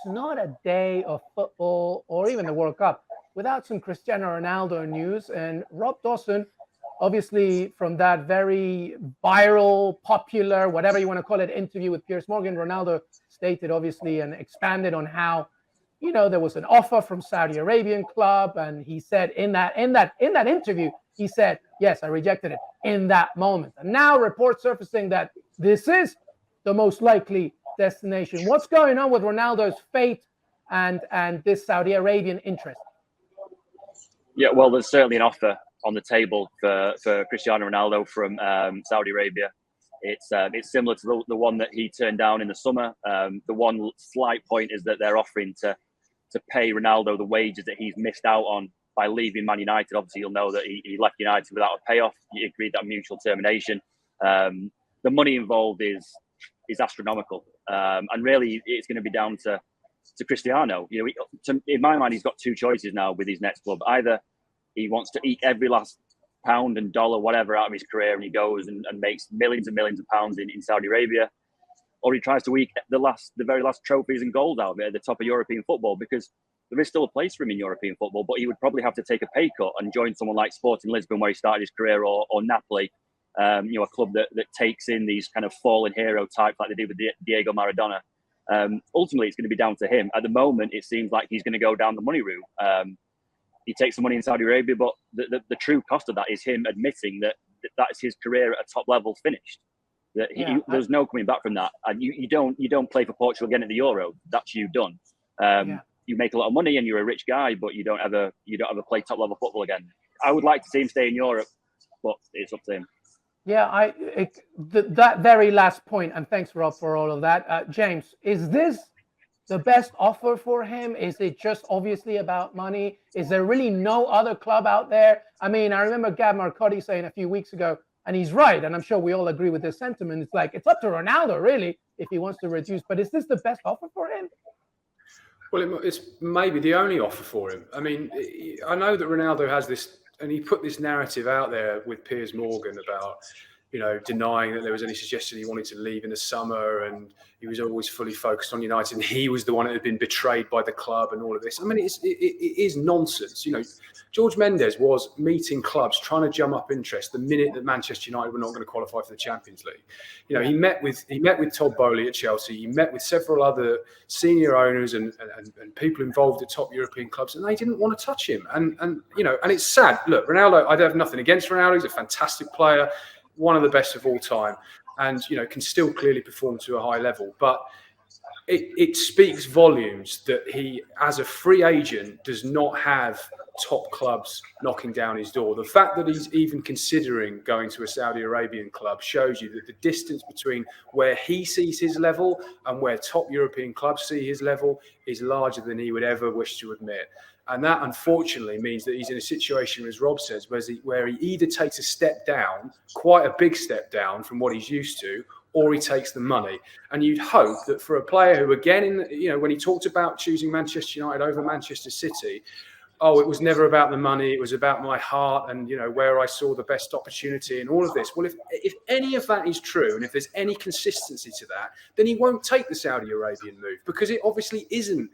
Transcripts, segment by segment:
not a day of football or even the World Cup without some Cristiano Ronaldo news. And Rob Dawson, obviously from that very viral, popular, whatever you want to call it, interview with Piers Morgan, Ronaldo stated obviously and expanded on how, there was an offer from Saudi Arabian club, and he said in that interview, he said, yes, I rejected it in that moment. And now reports surfacing that this is the most likely destination. What's going on with Ronaldo's fate and this Saudi Arabian interest? Yeah, well, there's certainly an offer on the table for Cristiano Ronaldo from Saudi Arabia. It's similar to the one that he turned down in the summer. The one slight point is that they're offering to pay Ronaldo the wages that he's missed out on by leaving Man United. Obviously, you'll know that he left United without a payoff. He agreed that mutual termination. The money involved is astronomical, and really it's going to be down to Cristiano. In my mind, he's got two choices now with his next club. Either he wants to eke every last pound and dollar, whatever, out of his career, and he goes and makes millions and millions of pounds in Saudi Arabia, or he tries to eke the very last trophies and gold out of it at the top of European football, because there is still a place for him in European football, but he would probably have to take a pay cut and join someone like Sporting Lisbon, where he started his career, or Napoli, a club that takes in these kind of fallen hero types like they do with Diego Maradona. Ultimately, it's going to be down to him. At the moment, it seems like he's going to go down the money route. He takes the money in Saudi Arabia, but the true cost of that is him admitting that is his career at a top level finished. That there's no coming back from that. And you don't play for Portugal again at the Euro. That's you done. You make a lot of money and you're a rich guy, but you don't ever play top level football again. I would like to see him stay in Europe, but it's up to him. Yeah, that very last point, and thanks, Rob, for all of that. James, is this the best offer for him? Is it just obviously about money? Is there really no other club out there? I mean, I remember Gab Marcotti saying a few weeks ago, and he's right, and I'm sure we all agree with this sentiment. It's like, it's up to Ronaldo, really, if he wants to reduce. But is this the best offer for him? Well, it's maybe the only offer for him. I mean, I know that Ronaldo has this, and he put this narrative out there with Piers Morgan about, denying that there was any suggestion he wanted to leave in the summer, and he was always fully focused on United, and he was the one that had been betrayed by the club and all of this. I mean, it is nonsense. George Mendes was meeting clubs trying to drum up interest the minute that Manchester United were not going to qualify for the Champions League. He met with Todd Bowley at Chelsea. He met with several other senior owners and people involved at top European clubs, and they didn't want to touch him. And it's sad. Look, Ronaldo, I have nothing against Ronaldo. He's a fantastic player, one of the best of all time, and can still clearly perform to a high level. But it speaks volumes that he, as a free agent, does not have top clubs knocking down his door. The fact that he's even considering going to a Saudi Arabian club shows you that the distance between where he sees his level and where top European clubs see his level is larger than he would ever wish to admit. And that, unfortunately, means that he's in a situation, as Rob says, where he either takes a step down, quite a big step down from what he's used to, or he takes the money. And you'd hope that for a player who, again, when he talked about choosing Manchester United over Manchester City, it was never about the money, it was about my heart and, where I saw the best opportunity and all of this. Well, if any of that is true, and if there's any consistency to that, then he won't take the Saudi Arabian move, because it obviously isn't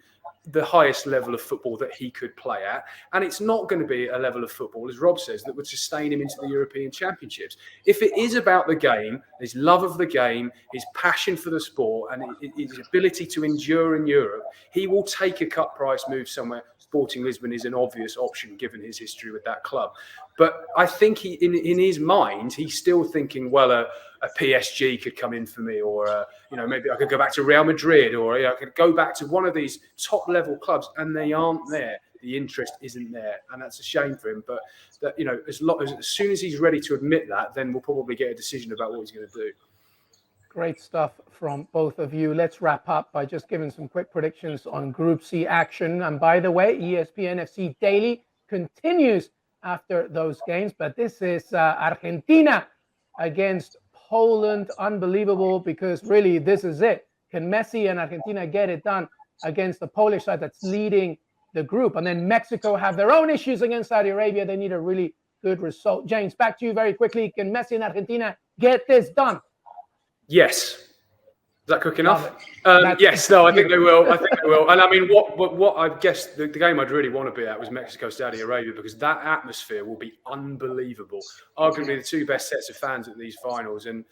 the highest level of football that he could play at. And it's not going to be a level of football, as Rob says, that would sustain him into the European Championships. If it is about the game, his love of the game, his passion for the sport, and his ability to endure in Europe, he will take a cut price move somewhere. Sporting Lisbon is an obvious option given his history with that club. But I think he, in his mind, he's still thinking, well, a PSG could come in for me, or maybe I could go back to Real Madrid, or I could go back to one of these top level clubs, and they aren't there. The interest isn't there, and that's a shame for him. But that, as soon as he's ready to admit that, then we'll probably get a decision about what he's going to do. Great stuff from both of you. Let's wrap up by just giving some quick predictions on Group C action. And by the way, ESPN FC Daily continues after those games, but this is Argentina against Poland. Unbelievable, because really this is it. Can Messi and Argentina get it done against the Polish side that's leading the group? And then Mexico have their own issues against Saudi Arabia. They need a really good result. James, back to you very quickly. Can Messi and Argentina get this done? Yes. Is that quick enough? Love it. Yes, no, I think they will. I think they will. And I mean, what I guess the game I'd really want to be at was Mexico, Saudi Arabia, because that atmosphere will be unbelievable. Arguably the two best sets of fans at these finals. And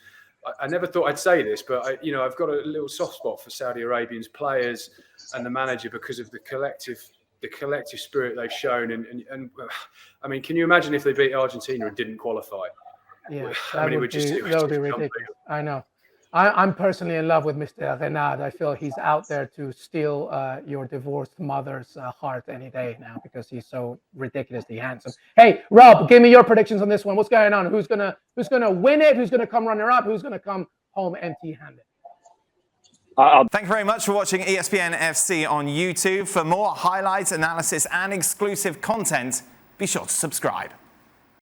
I never thought I'd say this, but I've got a little soft spot for Saudi Arabians players and the manager because of the collective spirit they've shown. And I mean, can you imagine if they beat Argentina and didn't qualify? Yeah, that would be ridiculous. I know. I'm personally in love with Mr. Renard. I feel he's out there to steal your divorced mother's heart any day now because he's so ridiculously handsome. Hey, Rob, give me your predictions on this one. What's going on? Who's gonna win it? Who's gonna come runner up? Who's gonna come home empty-handed? Thank you very much for watching ESPN FC on YouTube. For more highlights, analysis, and exclusive content, be sure to subscribe.